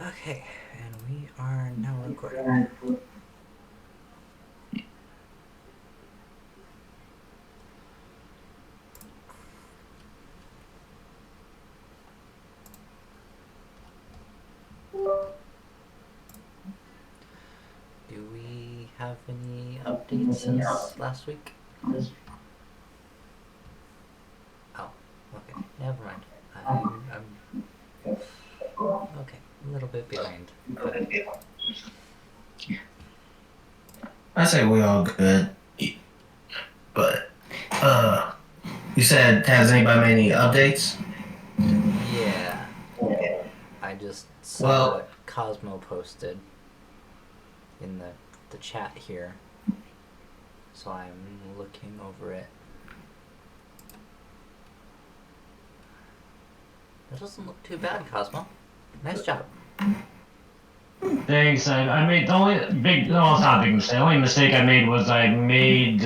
Okay, and we are now recording. Do we have any updates since last week? Oh, okay. Never mind. I'm okay. A little bit behind, but I say we all good, but you said has anybody made any updates? yeah. I just saw Well, what Cosmo posted in the chat here, so I'm looking over it. That doesn't look too bad, Cosmo. Nice job. Thanks. I made the only big, no, it's not a big mistake. The only mistake I made was I made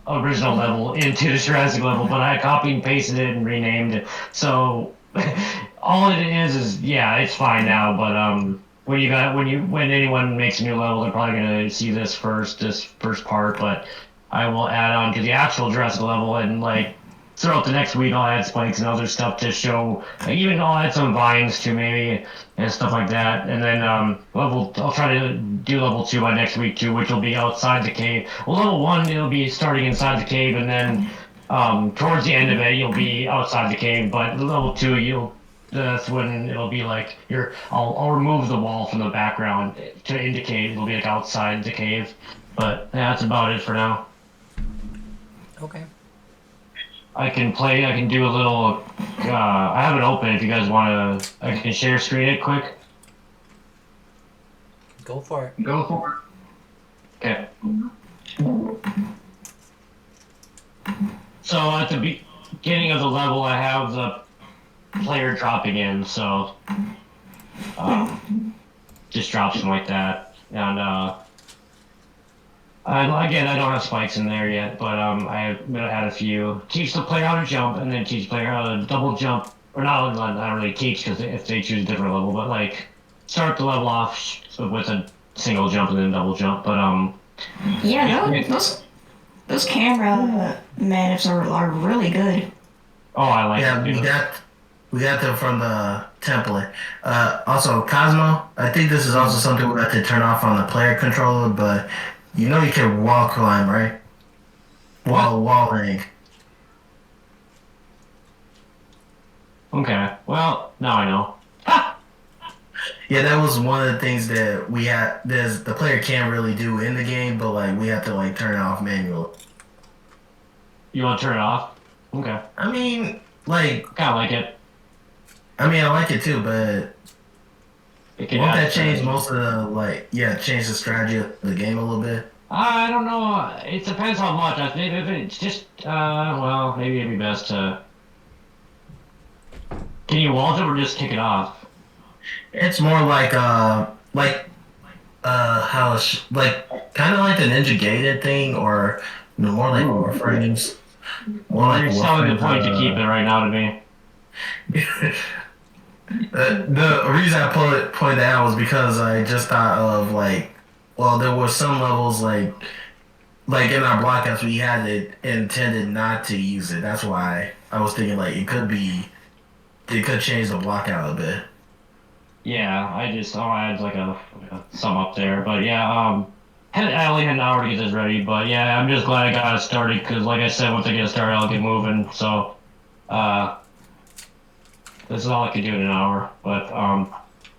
original level into the Jurassic level, but I copied and pasted it and renamed it. So all it is yeah, it's fine now. But when anyone makes a new level, they're probably gonna see this first part. But I will add on to the actual Jurassic level and like throughout the next week, I'll add spikes and other stuff to show. Like, even I'll add some vines to maybe and stuff like that. And then I'll try to do level 2 by next week too, which will be outside the cave. Well, level 1 it'll be starting inside the cave, and then towards the end of it you'll be outside the cave. But level 2 you'll that's when it'll be like I'll remove the wall from the background to indicate it'll be like outside the cave. But yeah, that's about it for now. Okay. I can do a little. I have it open if you guys want to. I can share screen it quick. Go for it. Go for it. Okay. So at the beginning of the level, I have the player dropping in, so just drops them like that. And again, I don't have spikes in there yet, but I'm gonna add a few. Teach the player how to jump, and then teach the player how to double jump. Or not really teach because if they choose a different level, but like start the level off with a single jump and then double jump. But Yeah, those camera maps are really good. oh, I like yeah, it too. we got them from the template. Also, Cosmo, I think this is also something we got to turn off on the player controller, but you know you can wall climb, right? What? Wall hang. Okay. Well, now I know. Yeah, that was one of the things that we had. There's the player can't really do in the game, but like we have to like turn it off manually. You want to turn it off? Okay. I mean, like, Kind of like it. I like it too, but It can won't add that change strategy. most of the like, yeah, change the strategy of the game a little bit? I don't know. It depends how much. I think if it's just, well, maybe it'd be best to. Can you wall jump or just kick it off? It's more like how it's like kind of like the Ninja Gaiden thing, or more like Ooh. Warframes, more Well, like you're selling the Warframes. point to keep it right now to me. The reason I point that out was because I just thought of like, well, there were some levels like in our blockouts we had it intended not to use it. That's why I was thinking like it could change the blockout a bit. Yeah, I'll add like a sum up there. But yeah, I only had an hour to get this ready. But yeah, I'm just glad I got it started because, like I said, once I get started, I'll get moving. So, uh, this is all I could do in an hour. But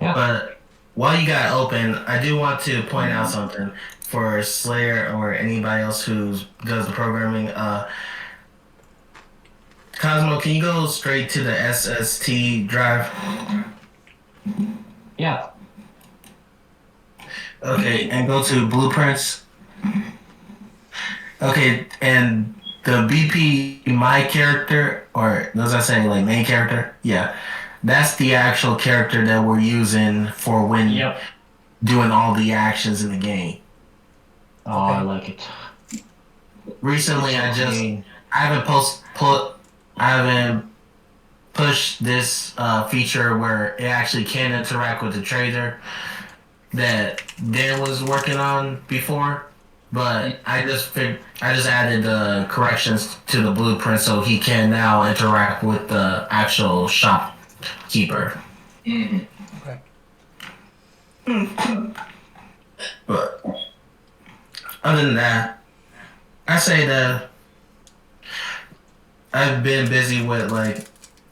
yeah. But while you got it open, I do want to point out something for Slayer or anybody else who does the programming. Cosmo, can you go straight to the SST drive? Yeah. Okay, and go to blueprints. Okay, and the BP my character, or does I say like main character? Yeah, that's the actual character that we're using for when Yep. doing all the actions in the game. Oh, Okay. I like it. Recently, It's so I clean. haven't I haven't push this feature where it actually can interact with the trader that Dan was working on before. But I just added the corrections to the blueprint so he can now interact with the actual shopkeeper. Okay. But other than that, I say that I've been busy with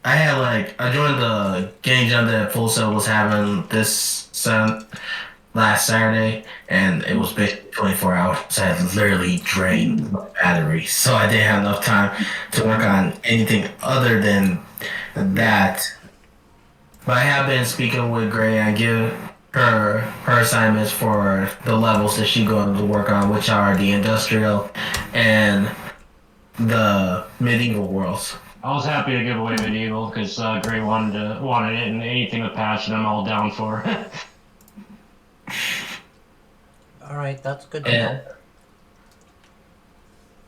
I joined the game jam that Full Sail was having last Saturday, and it was basically 24 hours. So I had literally drained my battery, so I didn't have enough time to work on anything other than that. But I have been speaking with Gray and give her assignments for the levels that she's going to work on, which are the industrial and the medieval worlds. I was happy to give away medieval because Gray wanted it, and anything with passion, I'm all down for. All right, that's good to know. And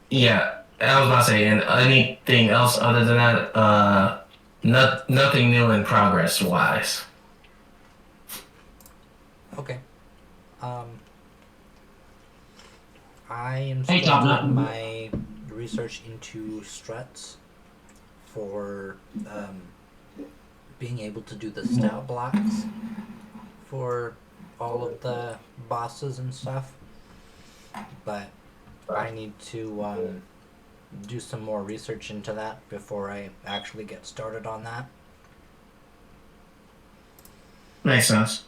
yeah, I was about to say, and anything else other than that, nothing new in progress wise. Okay. I am Hey, still Tom. doing my research into struts for being able to do the stat blocks for all of the bosses and stuff. But I need to do some more research into that before I actually get started on that. Makes sense.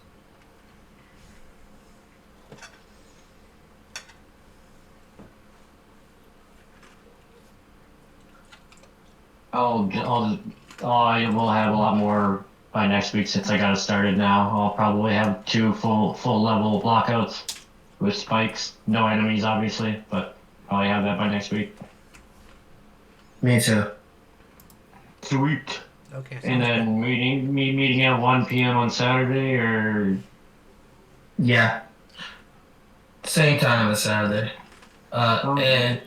I will have a lot more by next week since I got it started now. I'll probably have 2 full level blockouts with spikes. No enemies, obviously, but probably have that by next week. Me too. Sweet. Okay. And sounds then meeting at 1 p.m. on Saturday, or Yeah. Same time as Saturday. And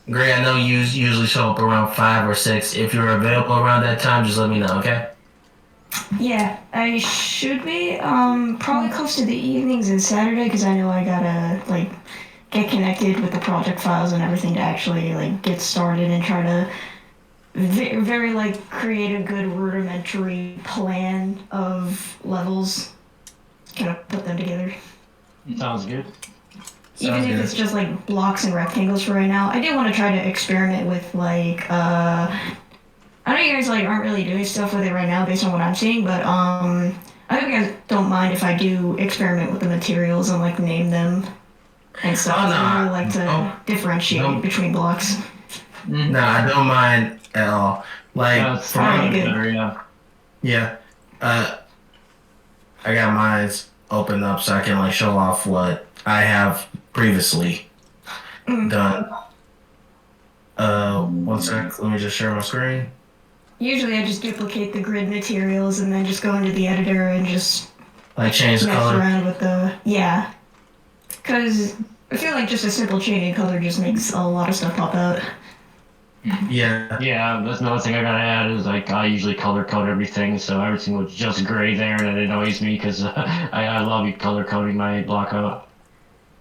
Gray, I know you usually show up around 5 or 6. If you're available around that time, just let me know, okay? Yeah, I should be. Probably close to the evenings and Saturday because I know I gotta get connected with the project files and everything to actually get started and try to very create a good rudimentary plan of levels. Kind of put them together. sounds good. Even Sounds if good. it's just blocks and rectangles for right now. I did want to try to experiment with I know you guys aren't really doing stuff with it right now based on what I'm seeing, but I hope you guys don't mind if I do experiment with the materials and name them and stuff. Oh, no. I really like to Oh, differentiate no. between blocks. No, I don't mind at all. That's alright, good. better, yeah. Yeah. I got mine opened up so I can show off what I have previously done. One sec. Let me just share my screen. Usually I just duplicate the grid materials and then just go into the editor and just Change the mess color. around with because I feel like just a simple changing color just makes a lot of stuff pop out. Yeah. Yeah, that's another thing I gotta add is I usually color code everything, so everything was just gray there, and it annoys me because I love color coding my blockout.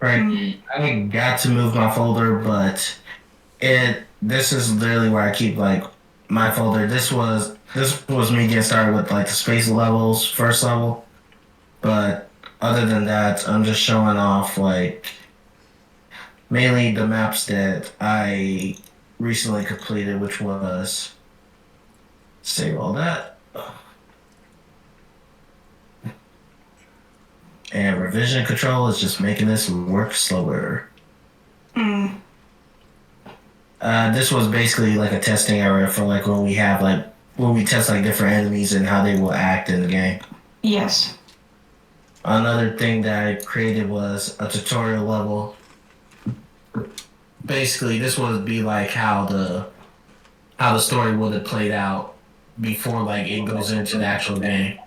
Right. I got to move my folder, but this is literally where I keep my folder. This was me getting started with the space levels, first level. But other than that, I'm just showing off mainly the maps that I recently completed, which was save all that. And revision control is just making this work slower. This was basically a testing area for when we have when we test different enemies and how they will act in the game. Yes. Another thing that I created was a tutorial level. Basically, this would be how the story would have played out before it goes into the actual game.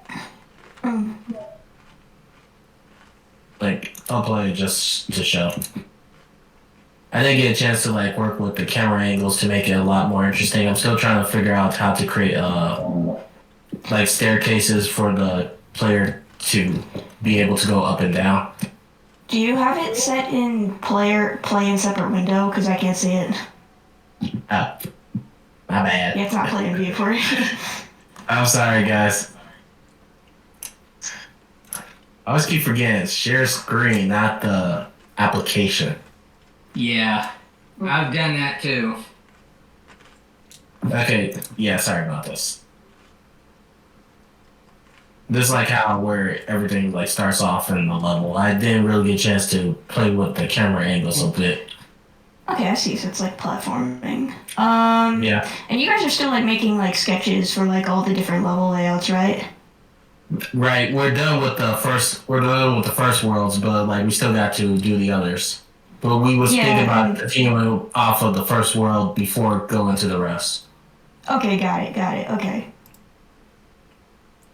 I'll play it just to show. I didn't get a chance to work with the camera angles to make it a lot more interesting. I'm still trying to figure out how to create like staircases for the player to be able to go up and down. Do you have it set in play in separate window? Because I can't see it. Ah, my bad. Yeah, it's not play in viewport. I'm sorry, guys. I always keep forgetting it's share screen, not the application. Yeah, I've done that too. Okay, yeah, sorry about this. This is like how where everything like starts off in the level. I didn't really get a chance to play with the camera angles a bit. Okay, I see. So it's like platforming. Yeah. And you guys are still like making like sketches for like all the different level layouts, right? Right, we're done with the first. We're done with the first worlds, but like we still got to do the others. But we was thinking about continuing off of the first world before going to the rest. Okay, got it. Okay.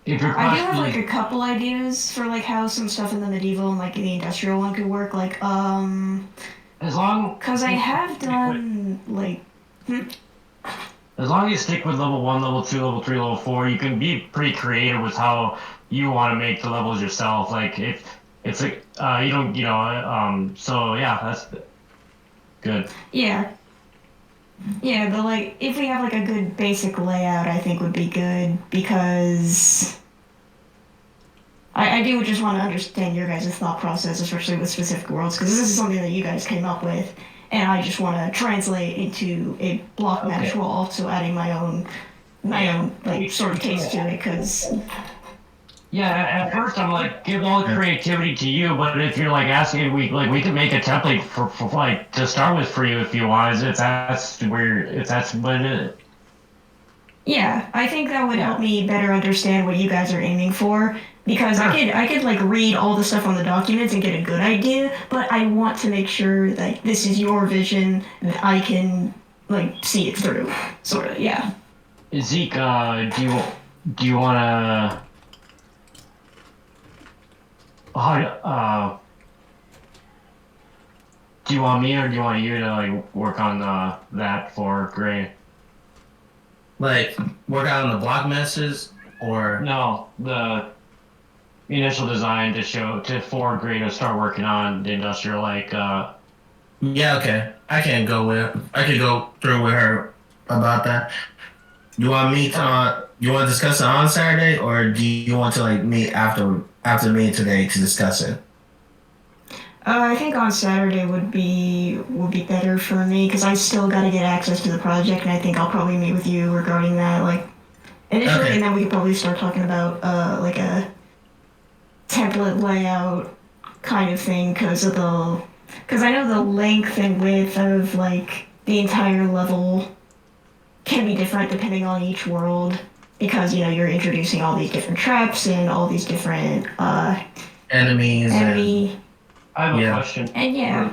If you're I do have possibly- like a couple ideas for like how some stuff in the medieval and like the industrial one could work. Like as long cause I have done like as long as you stick with level 1, level 2, level 3, level 4, you can be pretty creative with how you want to make the levels yourself. Like if it's like you don't, so yeah, that's good. yeah, but like if we have like a good basic layout, I think would be good because I do just want to understand your guys' thought process, especially with specific worlds, because this is something that you guys came up with, and I just want to translate into a block match while also adding my own like sort of taste to it, because Yeah, at first I'm like, give all the creativity to you, but if you're like asking, we can make a template for like to start with for you if you want. If that's what it is. yeah, I think that would help me better understand what you guys are aiming for. Because I could like read all the stuff on the documents and get a good idea, but I want to make sure that this is your vision, that I can like see it through, sort of. Yeah. Zeke, do you wanna do you want me or do you want you to like work on that for Gray? Like work out on the block messes or No, the initial design for Gray to start working on the industrial yeah, okay. I can go through with her about that. You want me to you want to discuss it on Saturday, or do you want to like meet after me today to discuss it? I think on Saturday would be better for me because I still got to get access to the project, and I think I'll probably meet with you regarding that, like initially, Okay. and then we could probably start talking about like a template layout kind of thing because I know the length and width of like the entire level can be different depending on each world because you're introducing all these different traps and all these different Enemies. enemy I have a Yeah. question. and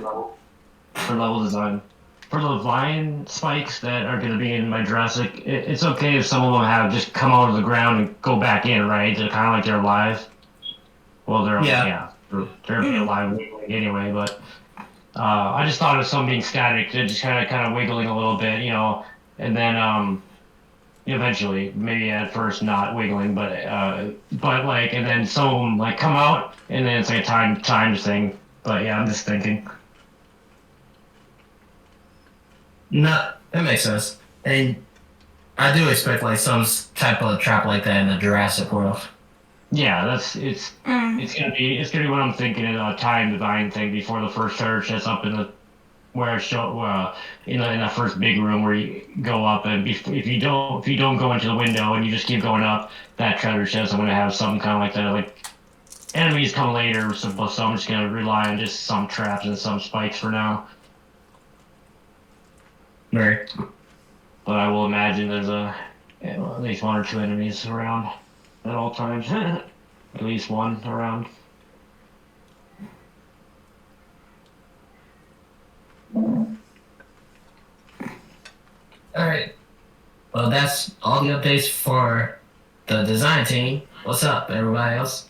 For level design. For the vine spikes that are going to be in my Jurassic, it's okay if some of them have just come out of the ground and go back in, right? They're kind of like they're alive. Well, they're they're alive anyway, but I just thought of some being static, they're just kind of wiggling a little bit, and then eventually, maybe at first not wiggling, but like, and then some of them like come out, and then it's like a time thing. But yeah, I'm just thinking. No, that makes sense. And I do expect like some type of trap like that in the Jurassic World. Yeah, it's gonna be what I'm thinking a time divine thing before the first church that's up in the where it show in that first big room where you go up and if you don't go into the window and you just keep going up that treasure chest I'm gonna have something kind of like that like enemies come later so I'm just gonna rely on just some traps and some spikes for now. Right. But I will imagine there's at least one or two enemies around at all times. At least one around. Alright. Well, that's all the updates for the design team. What's up, everybody else?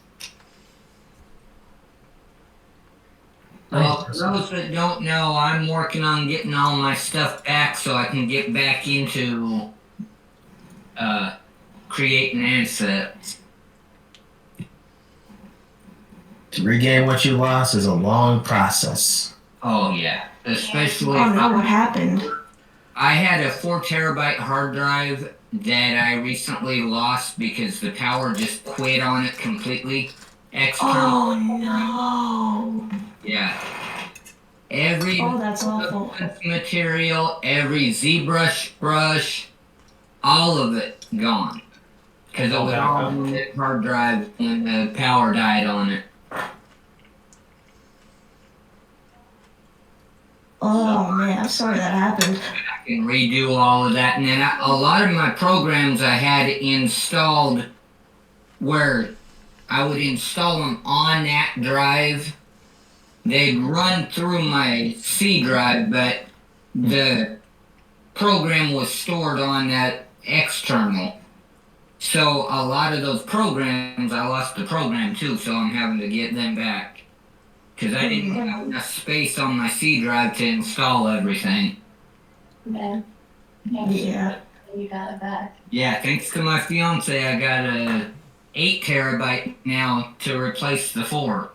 Well, for those that don't know, I'm working on getting all my stuff back so I can get back into creating assets. To regain what you lost is a long process. Oh yeah, especially Oh no, what happened? I had a 4 terabyte hard drive that I recently lost because the power just quit on it completely. External. Oh no. Yeah. Every Oh, that's awful. material, every ZBrush brush, all of it gone. Because it was on the hard drive and the power died on it. Oh man, I'm sorry that happened. I can redo all of that. And then a lot of my programs I had installed where I would install them on that drive. They'd run through my C drive, but the program was stored on that external. So a lot of those programs, I lost the program too, so I'm having to get them back. Because I didn't have enough space on my C drive to install everything. Yeah. Yeah. You got it back. Yeah, thanks to my fiance, I got a 8 terabyte now to replace the 4.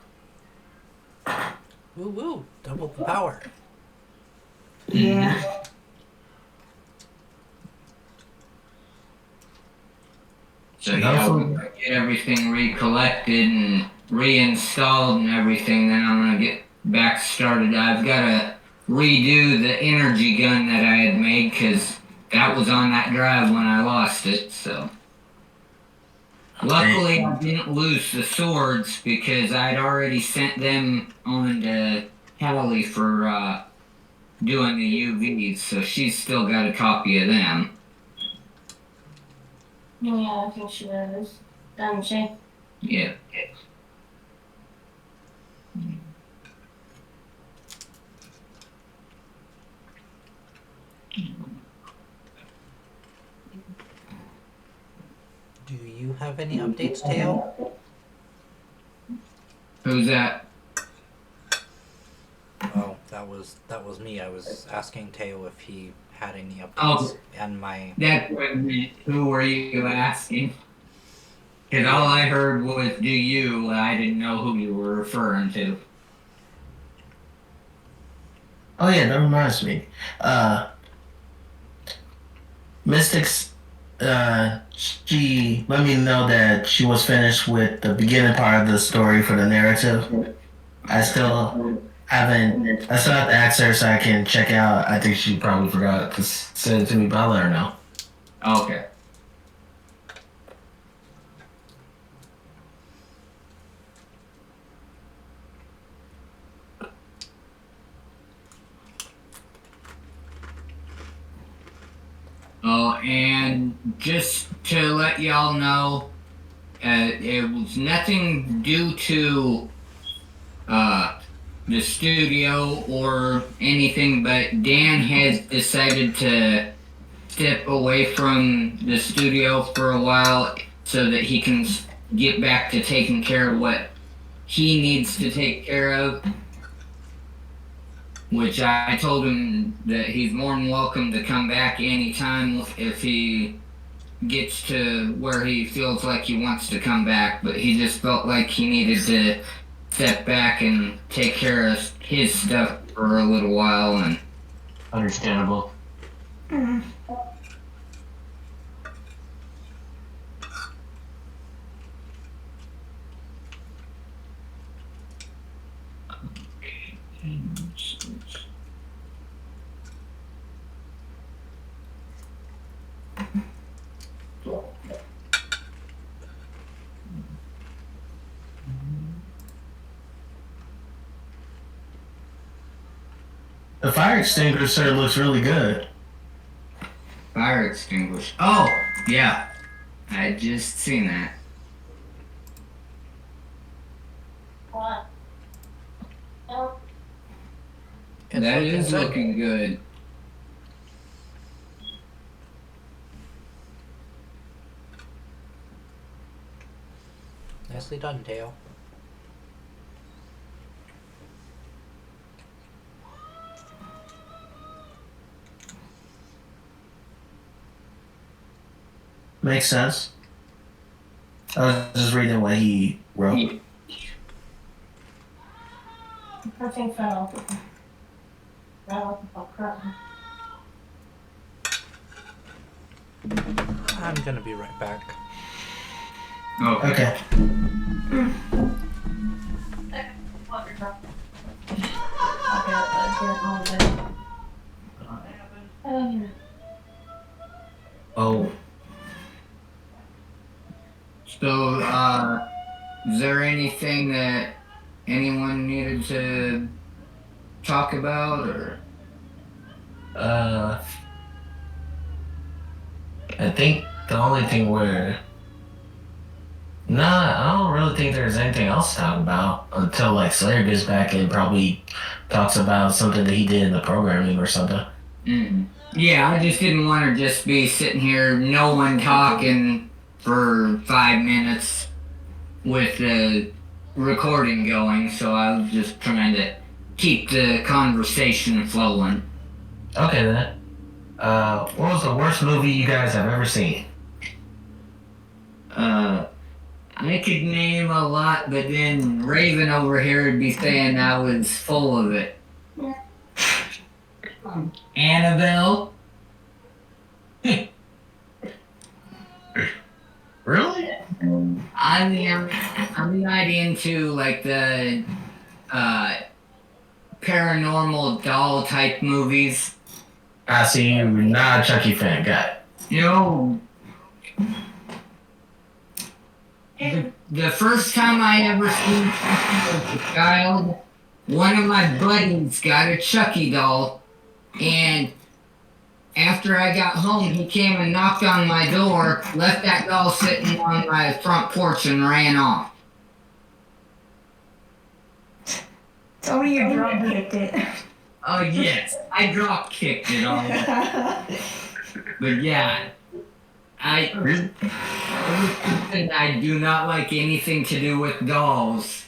Woo woo! Double the power. Yeah. So yeah, when I get everything recollected and reinstalled and everything, then I'm gonna get back started. I've gotta redo the energy gun that I had made because that was on that drive when I lost it. So luckily I didn't lose the swords because I'd already sent them on to Callie for doing the UVs, so she's still got a copy of them. Yeah, I think she does. Doesn't she? Yeah. Do you have any updates, Teo? Who's that? Oh, that was me. I was asking Teo if he had any updates. Oh. And my That wasn't me. Who were you asking? Because all I heard was "do you." I didn't know who you were referring to. Oh yeah, that reminds me. Mystics, she let me know that she was finished with the beginning part of the story for the narrative. I still I still have to ask her so I can check out. I think she probably forgot to send it to me, but I'll let her know. Okay. Oh, and just to let y'all know, it was nothing due to the studio or anything, but Dan has decided to step away from the studio for a while so that he can get back to taking care of what he needs to take care of. Which I told him that he's more than welcome to come back anytime if he gets to where he feels like he wants to come back. But he just felt like he needed to step back and take care of his stuff for a little while. And Understandable. Mm. The fire extinguisher looks really good. fire extinguisher. Oh, yeah. I just seen that. What? Oh, It's That looking is good. looking good. Nicely done, Teo. Makes sense. I was just reading what he wrote. Something fell. Oh, crap. I'm gonna be right back. Okay. Okay. Oh, So, is there anything that anyone needed to talk about, or? I think the only thing where. Nah, I don't really think there's anything else to talk about until like Slayer gets back and probably talks about something that he did in the programming or something. Yeah, I just didn't want to just be sitting here, no one talking for 5 minutes with the recording going, so I was just trying to keep the conversation flowing. Okay then. What was the worst movie you guys have ever seen? I could name a lot, but then Raven over here would be saying I was full of it. Annabelle? Really? I'm not into like the paranormal doll type movies. I see you're not a Chucky fan, got it. No. The first time I ever seen Chucky as a child, one of my buddies got a Chucky doll, and after I got home, he came and knocked on my door, left that doll sitting on my front porch, and ran off. Tell me you drop kicked it. Oh yes, I drop kicked it all. But yeah, I do not like anything to do with dolls.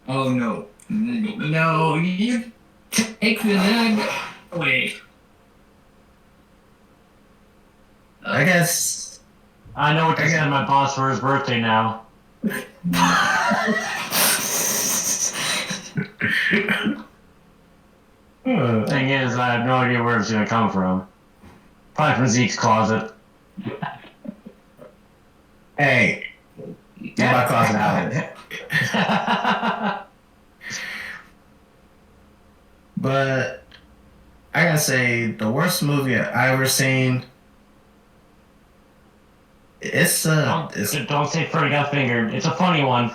Oh no, no, you take the nug away. I guess. I know what to send my boss for his birthday now. Thing is, I have no idea where it's gonna come from. Probably from Zeke's closet. Hey, get my closet out. But I gotta say, the worst movie I ever seen. It's Don't say Freddy Got Fingered. It's a funny one.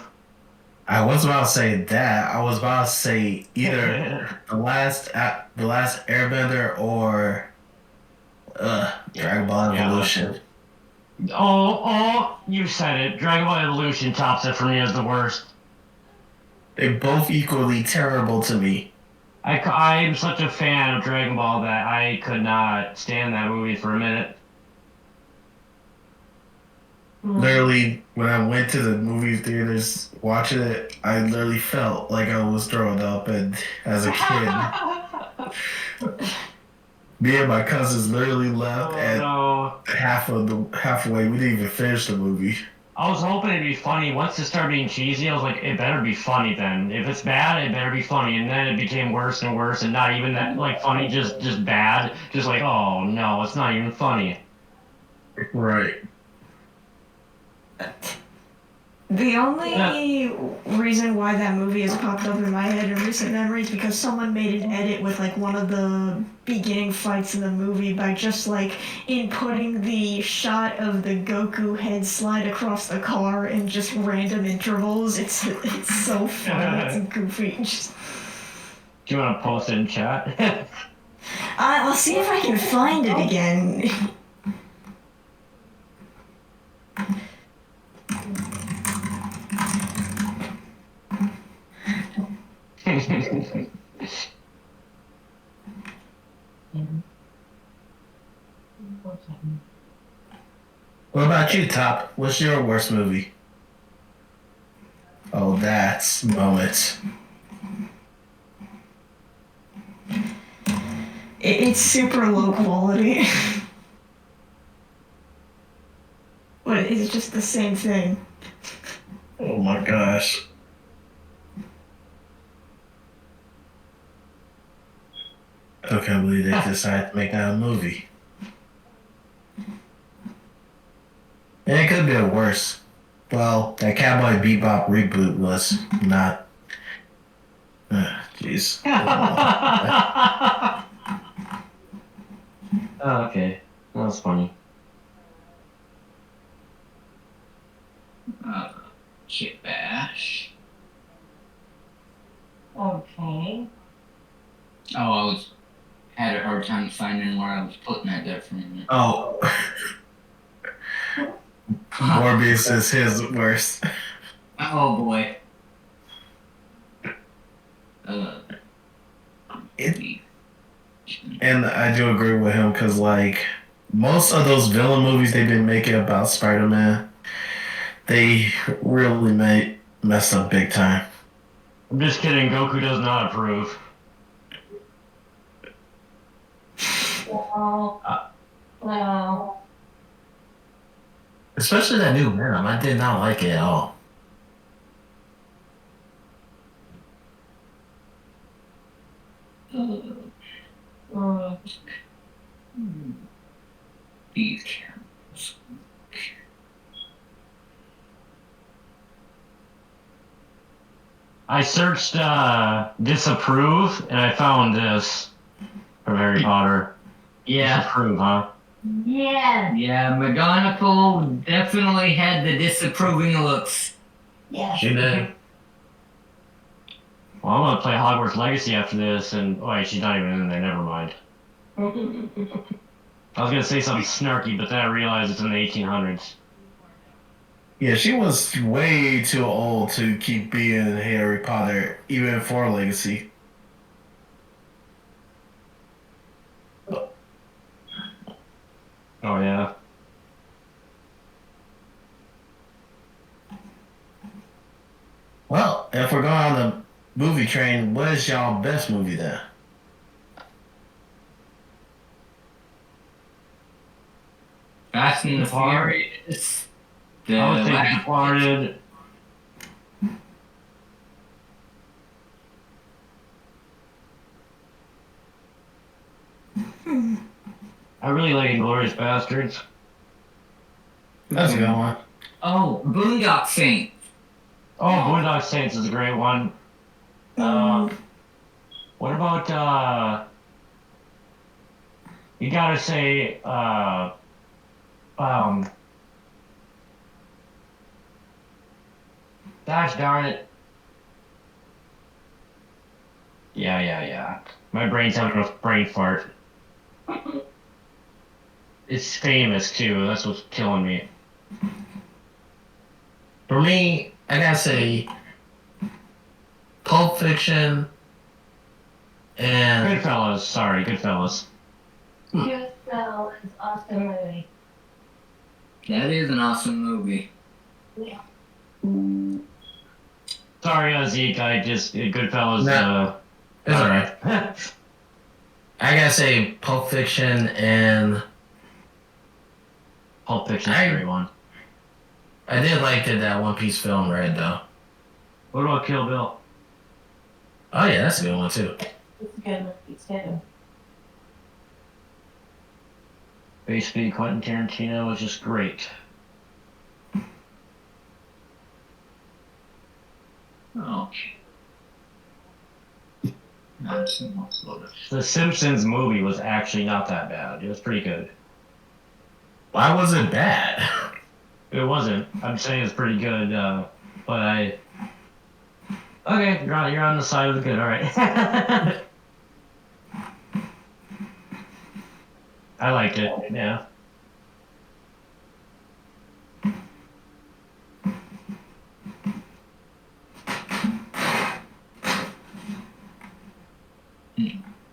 I was about to say that. I was about to say either the last Airbender or Dragon Ball Evolution. Oh, you said it. Dragon Ball Evolution tops it for me as the worst. They're both equally terrible to me. I'm such a fan of Dragon Ball that I could not stand that movie for a minute. Literally, when I went to the movie theaters watching it, I literally felt like I was throwing up. And as a kid, me and my cousins literally left at halfway. We didn't even finish the movie. I was hoping it'd be funny. Once it started being cheesy, I was like, it better be funny then. If it's bad, it better be funny. And then it became worse and worse, and not even that like funny, just bad. Just like, oh no, it's not even funny. Right. The only reason why that movie has popped up in my head in recent memory is because someone made an edit with like one of the beginning fights in the movie by just like inputting the shot of the Goku head slide across the car in just random intervals. It's so funny. It's goofy. Just... Do you want to post it in chat? I'll see if I can find it again. What about you, Top? What's your worst movie? Oh, that's moments. It's super low quality. What is it? Just just the same thing. Oh my gosh. I can't believe they decided to make that a movie. And it could be worse. Well, that Cowboy Bebop reboot was not. Jeez. Oh, okay. That was funny. Kit Bash. Okay. Oh, had a hard time finding where I was putting that there for a minute. Oh. Morbius is his worst. Oh boy. And I do agree with him because, like, most of those villain movies they've been making about Spider-Man, they really mess up big time. I'm just kidding. Goku does not approve. No. Especially that new Venom. I did not like it at all. These cameras. I searched disapprove and I found this from Harry Potter. Yeah. Disapprove, huh? Yeah. Yeah, McGonagall definitely had the disapproving looks. Yeah. She did. Well, I'm gonna play Hogwarts Legacy after this, and wait, she's not even in there. Never mind. I was gonna say something snarky, but then I realized it's in the 1800s. Yeah, she was way too old to keep being Harry Potter, even for Legacy. Oh yeah. Well, if we're going on the movie train, what is y'all best movie then? Fast and the Departed. Furious. I would The say last- Departed. I really like Inglourious Bastards. That's a good one. Oh, Boondock Saints. Oh, Boondock Saints is a great one. What about you gotta say gosh darn it. Yeah. My brain's having a brain fart. It's famous too, that's what's killing me. For me, I gotta say Pulp Fiction and Goodfellas, sorry, Goodfellas. Goodfellas is awesome movie. That is an awesome movie. Yeah. Sorry, Zeke, I just Goodfellas. it's alright. I gotta say Pulp Fiction and Pulp Fiction's a great one. I did like that One Piece film Red though. What about Kill Bill? Oh yeah, that's a good one too. It's good. It's good. Basically, Quentin Tarantino was just great. Okay. That's The Simpsons movie was actually not that bad. It was pretty good. Why was it bad? It wasn't. I'm saying it's pretty good, but I. Okay, you're on the side of the good. All right. I liked it. Yeah.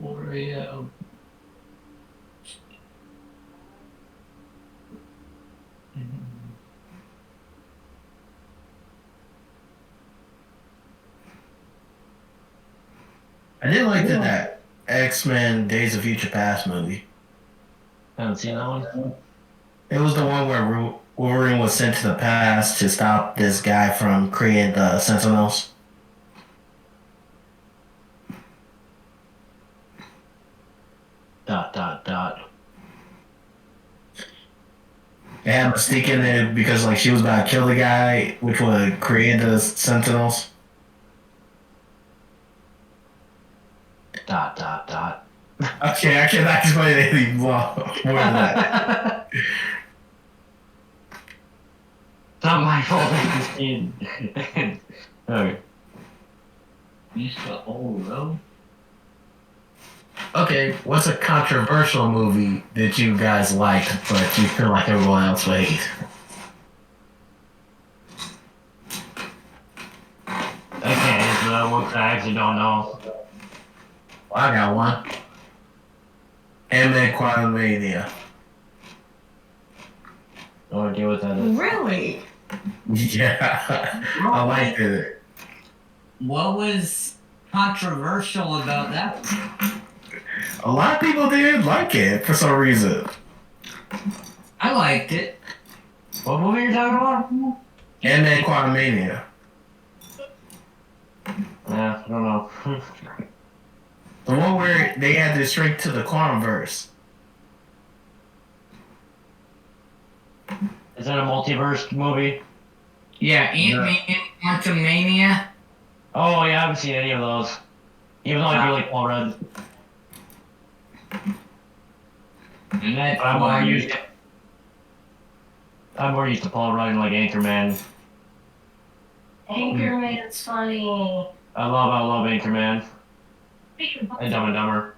Oreo. I did like that X-Men Days of Future Past movie. Haven't seen that one. It was the one where Wolverine was sent to the past to stop this guy from creating the Sentinels. Dot dot dot. They had Mystique in it because like she was about to kill the guy, which would create the Sentinels. Dot dot dot. Okay, I cannot explain anything more than that. It's not my fault. Okay. Mr. Oro? Okay, what's a controversial movie that you guys liked, but you feel like everyone else would hate? Okay, so that one I actually don't know. Well, I got one. Ant-Man Quantumania. No idea what that is. Really? Yeah, I liked it. What was controversial about that? A lot of people did like it for some reason. I liked it. What movie are you talking about? Ant-Man Quantumania. Yeah, I don't know. The one where they had to shrink to the Quantumverse. Is that a multiverse movie? Yeah, Ant-Man, Quantumania. Oh yeah, I haven't seen any of those. Even though I do like Paul Rudd. And that's But I'm why more used to Paul Rudd and like Anchorman. Anchorman's funny. I love Anchorman. And Dumb and Dumber.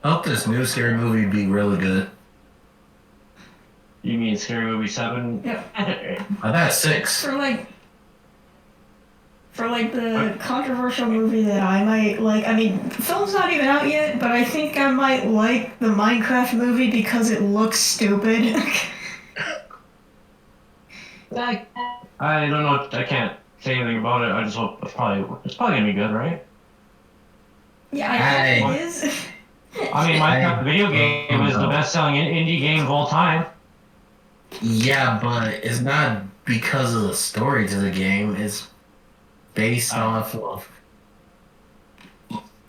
I hope this new scary movie be really good. You mean Scary Movie 7? Yep. I got 6. For the controversial movie that I might like, I mean, the film's not even out yet, but I think I might like the Minecraft movie because it looks stupid. Like, I don't know. I can't say anything about it. I just hope it's probably gonna be good, right? Yeah, I know it is. I mean, Minecraft the video game is the best-selling indie game of all time. Yeah, but it's not because of the story to the game. It's based off of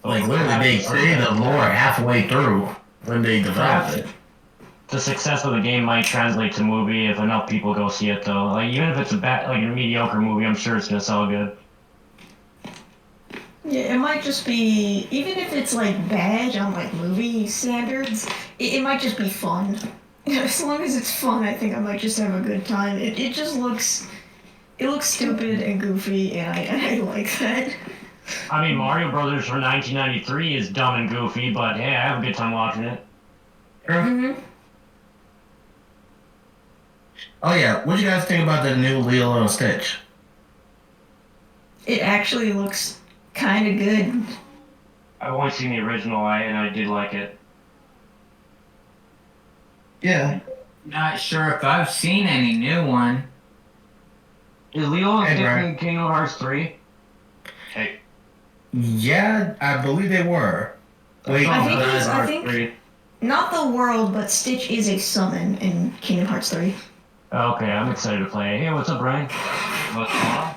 like literally they created the lore halfway through when they developed it. The success of the game might translate to movie if enough people go see it, though. Like even if it's a mediocre movie, I'm sure it's gonna sell good. Yeah, it might just be, even if it's like bad on like movie standards, it might just be fun. As long as it's fun, I think I might just have a good time. It just looks, it looks stupid and goofy, and I like that. I mean, Mario Brothers from 1993 is dumb and goofy, but hey, I have a good time watching it. Mm-hmm. Oh yeah, what do you guys think about the new Lilo and Stitch? It actually looks kind of good. I've only seen the original, and I did like it. Yeah. not sure if I've seen any new one. Is Lilo and Hey, Stitch Brian. in Kingdom Hearts 3? Hey. Yeah, I believe they were. Wait, I think Kingdom it's- I Hearts think- 3. Not the world, but Stitch is a summon in Kingdom Hearts 3. Okay, I'm excited to play. Hey, what's up, Brian? What's going on?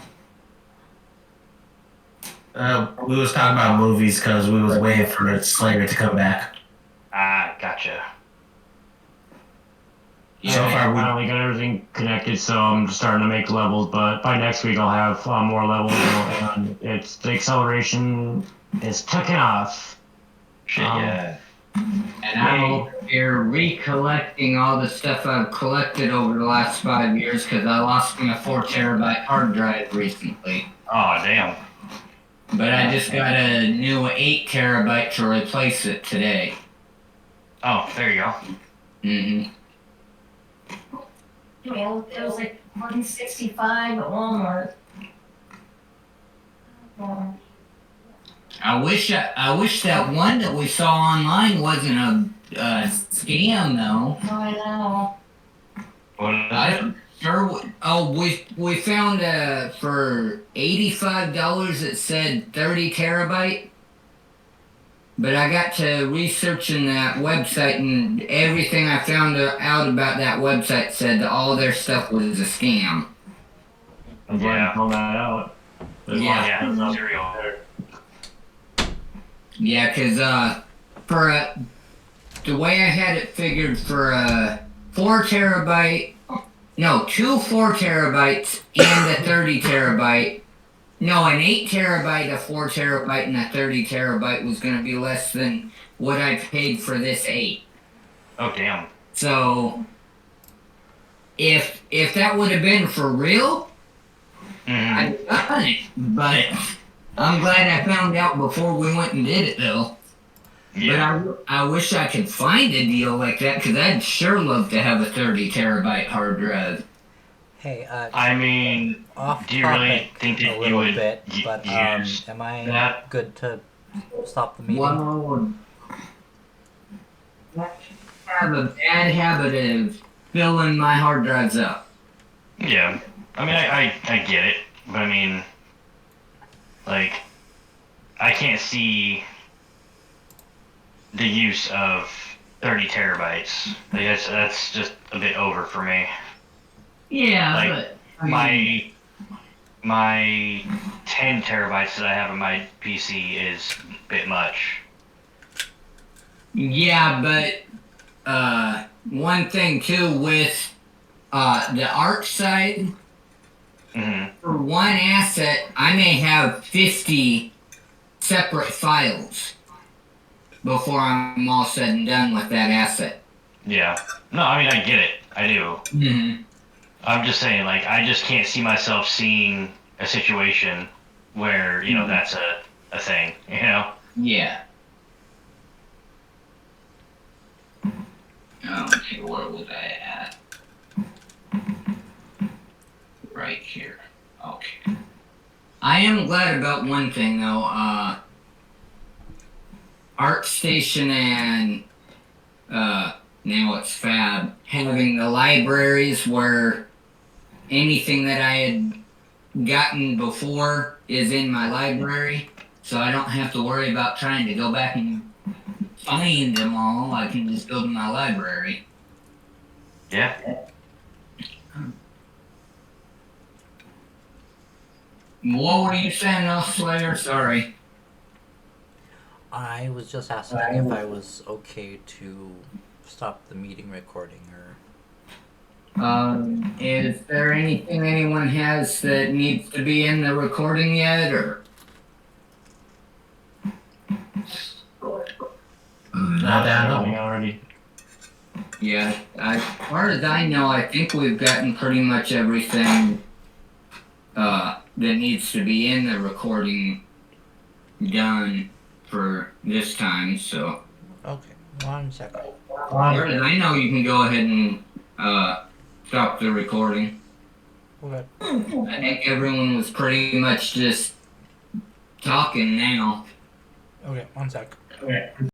we was talking about movies because we was waiting for Slayer to come back. Ah, gotcha. So far, we Finally got everything connected, so I'm just starting to make levels. But by next week, I'll have more levels, and it's the acceleration is taking off. Shit, yeah. And I'm here recollecting all the stuff I've collected over the last 5 years because I lost my 4 terabyte hard drive recently. Oh damn! But I just got a new 8 terabyte to replace it today. Oh, there you go. Mm-hmm. well, it was like 165 at Walmart. I wish that one that we saw online wasn't a scam though. I know. I sure. We found for $85 it said 30 terabyte. But I got to researching that website, and everything I found out about that website said that all their stuff was a scam. I'm glad you found that out. There's Yeah. lots of material there. Yeah, cause the way I had it figured for a 2 4 terabytes and a 30 terabyte. No, an 8 terabyte, a 4 terabyte, and a 30 terabyte was gonna be less than what I paid for this 8. Oh damn. So if that would have been for real, Mhm. I'd done it. But I'm glad I found out before we went and did it, though. Yeah. But I wish I could find a deal like that, because I'd sure love to have a 30 terabyte hard drive. Hey, I mean, off do you really topic think that a you little would bit, but use am I that? good to stop the meeting? Well, I have a bad habit of filling my hard drives up. Yeah. I mean, I get it, but I mean, like, I can't see the use of 30 terabytes. Like, that's just a bit over for me. Yeah, Like, but I mean, my 10 terabytes that I have on my PC is a bit much. yeah, but one thing too with the art side, Hmm. for one asset, I may have 50 separate files before I'm all said and done with that asset. Yeah. No, I mean, I get it. I do. Mm-hmm. I'm just saying, like, I just can't see myself seeing a situation where, you know, that's a thing, you know? Yeah. Okay, where was I at? Right here. Okay. I am glad about one thing though. ArtStation and now it's Fab having the libraries where anything that I had gotten before is in my library, so I don't have to worry about trying to go back and find them all. I can just go to my library. Yeah. What were you saying, now, Slayer? Sorry. I was just asking if I was okay to stop the meeting recording, or Is there anything anyone has that needs to be in the recording yet, or? Not that I know. Already. Yeah, as far as I know, I think we've gotten pretty much everything that needs to be in the recording done for this time. So, okay, 1 second. as far as I know, you can go ahead and stop the recording. Okay. I think everyone was pretty much just talking now. Okay, 1 sec. Okay.